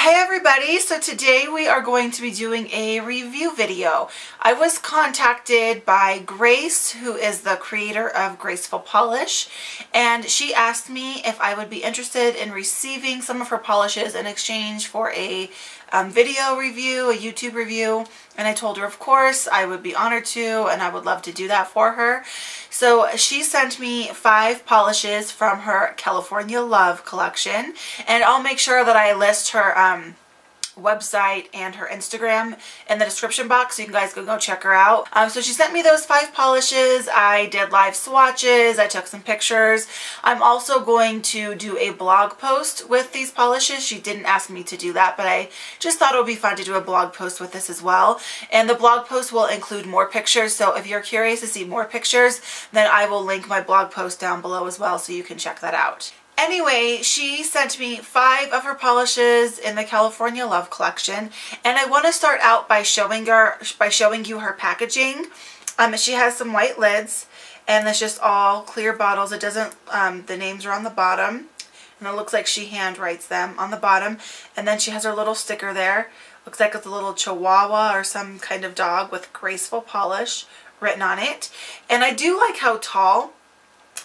Hey everybody, so today we are going to be doing a review video. I was contacted by Grace, who is the creator of Graceful Polish, and she asked me if I would be interested in receiving some of her polishes in exchange for a video review, a YouTube review, and I told her of course I would be honored to and I would love to do that for her. So she sent me 5 polishes from her California Love collection, and I'll make sure that I list her website and her Instagram in the description box so you guys can go check her out. So she sent me those 5 polishes. I did live swatches. I took some pictures. I'm also going to do a blog post with these polishes. She didn't ask me to do that, but I just thought it would be fun to do a blog post with this as well. And the blog post will include more pictures, so if you're curious to see more pictures, then I will link my blog post down below as well so you can check that out. Anyway, she sent me 5 of her polishes in the California Love collection, and I want to start out by showing you her packaging. She has some white lids, and it's just all clear bottles. It doesn't, the names are on the bottom, and it looks like she hand writes them on the bottom, and then she has her little sticker there. Looks like it's a little chihuahua or some kind of dog with Graceful Polish written on it. And I do like how tall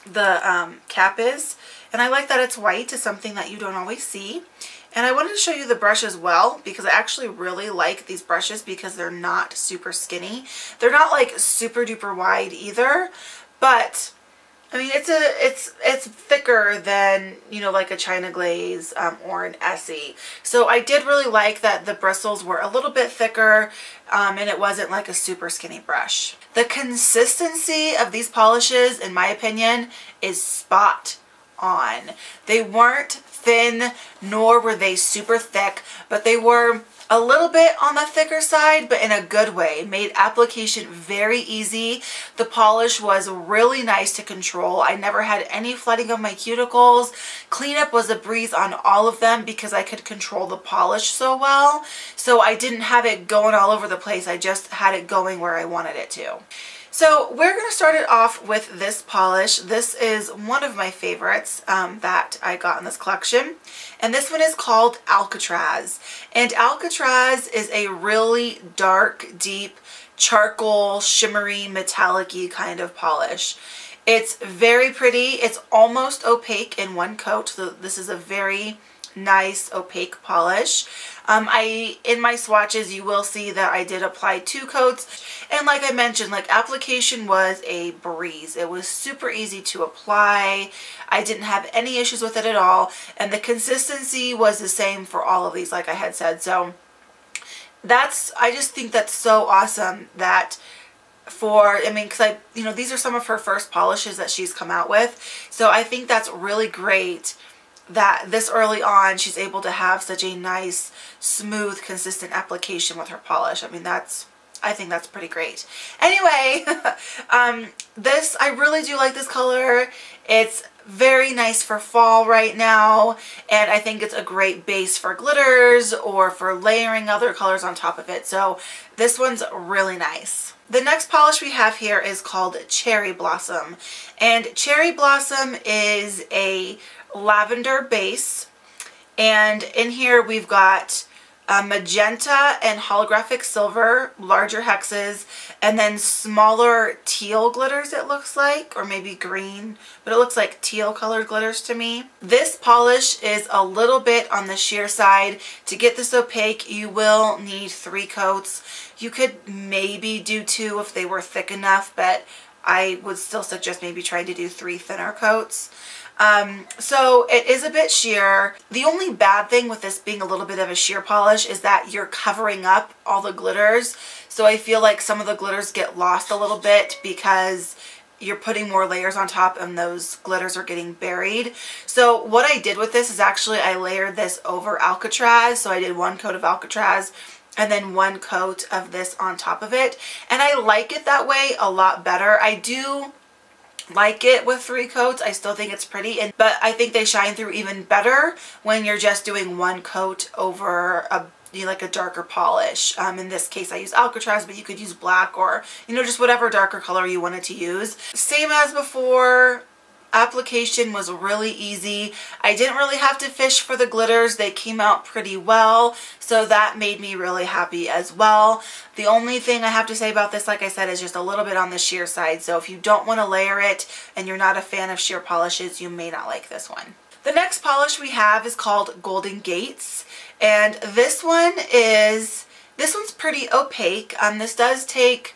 the cap is. And I like that it's white. It's something that you don't always see. And I wanted to show you the brush as well because I actually really like these brushes because they're not super skinny. They're not like super duper wide either, but I mean it's thicker than, you know, like a China Glaze or an Essie. So I did really like that the bristles were a little bit thicker and it wasn't like a super skinny brush. The consistency of these polishes, in my opinion, is spot on. They weren't thin, nor were they super thick, but they were a little bit on the thicker side, but in a good way. Made application very easy. The polish was really nice to control. I never had any flooding of my cuticles. Cleanup was a breeze on all of them because I could control the polish so well. So I didn't have it going all over the place. I just had it going where I wanted it to. So we're going to start it off with this polish. This is one of my favorites that I got in this collection. And this one is called Alcatraz. And Alcatraz is a really dark, deep, charcoal, shimmery, metallic-y kind of polish. It's very pretty. It's almost opaque in one coat. So this is a very nice opaque polish. In my swatches you will see that I did apply 2 coats, and like I mentioned, like application was a breeze. It was super easy to apply. I didn't have any issues with it at all, and the consistency was the same for all of these, like I had said. So I just think that's so awesome that because you know, these are some of her first polishes that she's come out with, so I think that's really great that this early on she's able to have such a nice, smooth, consistent application with her polish. I mean, I think that's pretty great. Anyway, I really do like this color. It's very nice for fall right now, and I think it's a great base for glitters or for layering other colors on top of it. So this one's really nice. The next polish we have here is called Cherry Blossom, and Cherry Blossom is a lavender base, and in here we've got magenta and holographic silver, larger hexes, and then smaller teal glitters, it looks like, or maybe green, but it looks like teal colored glitters to me. This polish is a little bit on the sheer side. To get this opaque, you will need 3 coats. You could maybe do 2 if they were thick enough, but I would still suggest maybe trying to do 3 thinner coats. So it is a bit sheer. The only bad thing with this being a little bit of a sheer polish is that you're covering up all the glitters. So I feel like some of the glitters get lost a little bit because you're putting more layers on top and those glitters are getting buried. So what I did with this is actually I layered this over Alcatraz. So I did 1 coat of Alcatraz and then 1 coat of this on top of it. And I like it that way a lot better. I do like it with 3 coats. I still think it's pretty, but I think they shine through even better when you're just doing 1 coat over like a darker polish. In this case I use Alcatraz, but you could use black or, you know, just whatever darker color you wanted to use. Same as before, application was really easy. I didn't really have to fish for the glitters. They came out pretty well, so that made me really happy as well. The only thing I have to say about this, like I said, is just a little bit on the sheer side. So if you don't want to layer it and you're not a fan of sheer polishes, you may not like this one. The next polish we have is called Golden Gates, and this one's pretty opaque. This does take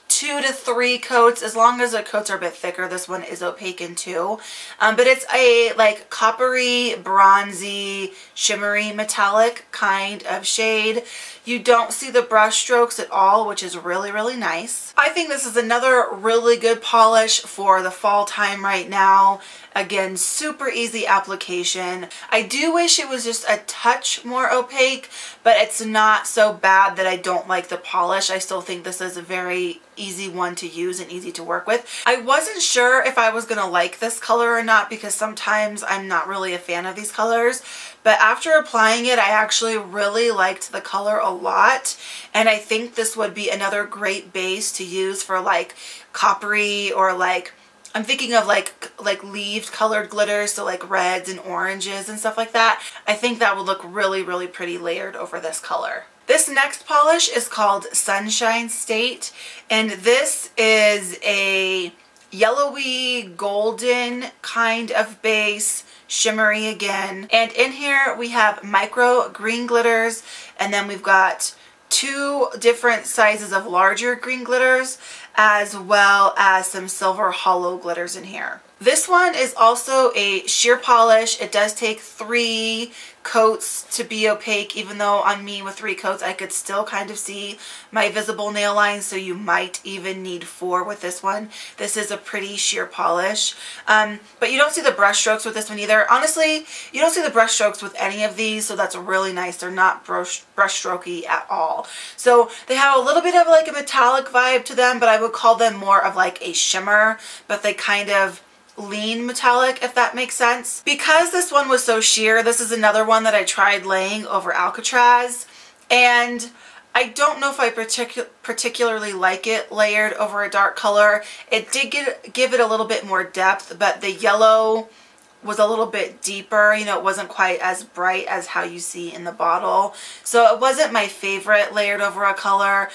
2 to 3 coats. As long as the coats are a bit thicker, this one is opaque in 2. But it's a like coppery, bronzy, shimmery, metallic kind of shade. You don't see the brush strokes at all, which is really, really nice. I think this is another really good polish for the fall time right now. Again, super easy application. I do wish it was just a touch more opaque, but it's not so bad that I don't like the polish. I still think this is a very easy one to use and easy to work with. I wasn't sure if I was gonna like this color or not because sometimes I'm not really a fan of these colors, but after applying it, I actually really liked the color a lot, and I think this would be another great base to use for like coppery or like, I'm thinking of like leaved colored glitters, so like reds and oranges and stuff like that. I think that would look really, really pretty layered over this color. This next polish is called Sunshine State, and this is a yellowy golden kind of base, shimmery again. And in here we have micro green glitters, and then we've got 2 different sizes of larger green glitters, as well as some silver hollow glitters in here. This one is also a sheer polish. It does take 3 coats to be opaque, even though on me with 3 coats I could still kind of see my visible nail lines, so you might even need 4 with this one. This is a pretty sheer polish, but you don't see the brush strokes with this one either. Honestly, you don't see the brush strokes with any of these, so that's really nice. They're not brush strokey at all. So they have a little bit of like a metallic vibe to them, but I would call them more of like a shimmer, but they kind of lean metallic, if that makes sense. Because this one was so sheer, this is another one that I tried laying over Alcatraz, and I don't know if I particularly like it layered over a dark color. It did give it a little bit more depth, but the yellow was a little bit deeper. You know, it wasn't quite as bright as how you see in the bottle. So it wasn't my favorite layered over a color.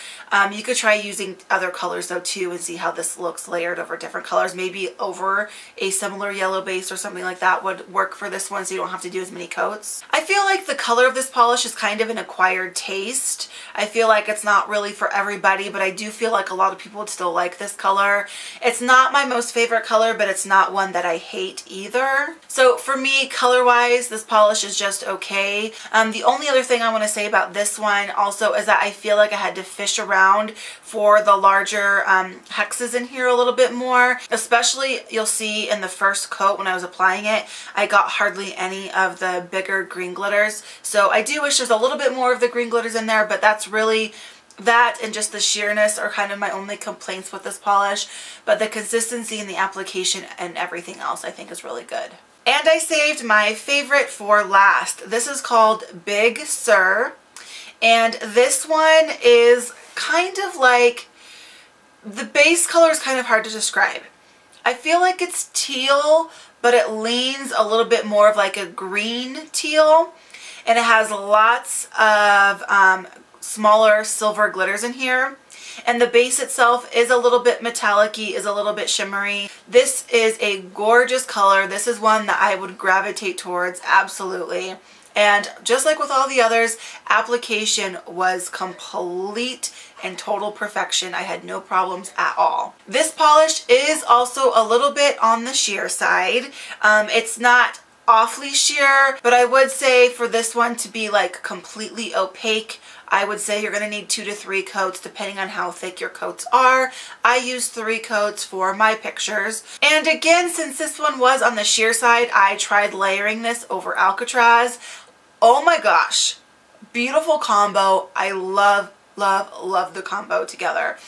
You could try using other colors though too and see how this looks layered over different colors. Maybe over a similar yellow base or something like that would work for this one, so you don't have to do as many coats. I feel like the color of this polish is kind of an acquired taste. I feel like it's not really for everybody, but I do feel like a lot of people would still like this color. It's not my most favorite color, but it's not one that I hate either. So for me, color-wise, this polish is just okay. The only other thing I want to say about this one also is that I feel like I had to fish around for the larger hexes in here a little bit more. Especially, you'll see in the first coat when I was applying it, I got hardly any of the bigger green glitters. So I do wish there's a little bit more of the green glitters in there, but that's really, that and just the sheerness are kind of my only complaints with this polish. But the consistency in the application and everything else I think is really good. And I saved my favorite for last. This is called Big Sur, and this one is kind of like, the base color is kind of hard to describe. I feel like it's teal, but it leans a little bit more of like a green teal, and it has lots of smaller silver glitters in here. And the base itself is a little bit metallic-y, is a little bit shimmery. This is a gorgeous color. This is one that I would gravitate towards, absolutely. And just like with all the others, application was complete and total perfection. I had no problems at all. This polish is also a little bit on the sheer side. It's not awfully sheer, but I would say for this one to be like completely opaque, I would say you're going to need 2 to 3 coats depending on how thick your coats are. I used 3 coats for my pictures. And again, since this one was on the sheer side, I tried layering this over Alcatraz. Oh my gosh, beautiful combo. I love, love, love the combo together.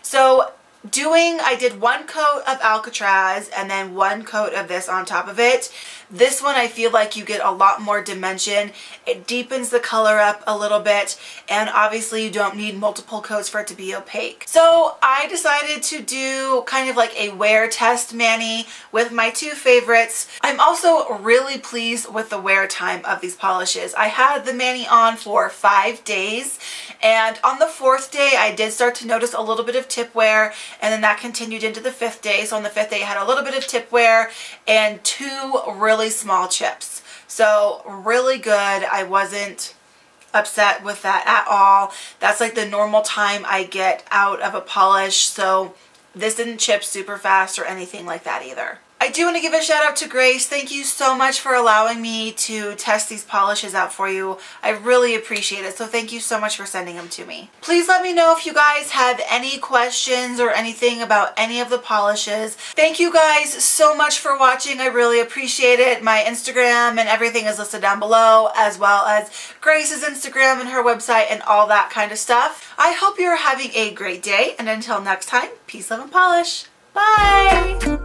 So I did 1 coat of Alcatraz and then 1 coat of this on top of it. This one I feel like you get a lot more dimension. It deepens the color up a little bit, and obviously you don't need multiple coats for it to be opaque. So I decided to do kind of like a wear test mani with my two favorites. I'm also really pleased with the wear time of these polishes. I had the mani on for 5 days, and on the 4th day I did start to notice a little bit of tip wear, and then that continued into the 5th day. So on the 5th day I had a little bit of tip wear and 2 really small chips. So really good. I wasn't upset with that at all. That's like the normal time I get out of a polish, so this didn't chip super fast or anything like that either. I do want to give a shout out to Grace. Thank you so much for allowing me to test these polishes out for you. I really appreciate it. So thank you so much for sending them to me. Please let me know if you guys have any questions or anything about any of the polishes. Thank you guys so much for watching. I really appreciate it. My Instagram and everything is listed down below, as well as Grace's Instagram and her website and all that kind of stuff. I hope you're having a great day, and until next time, peace, love, and polish. Bye!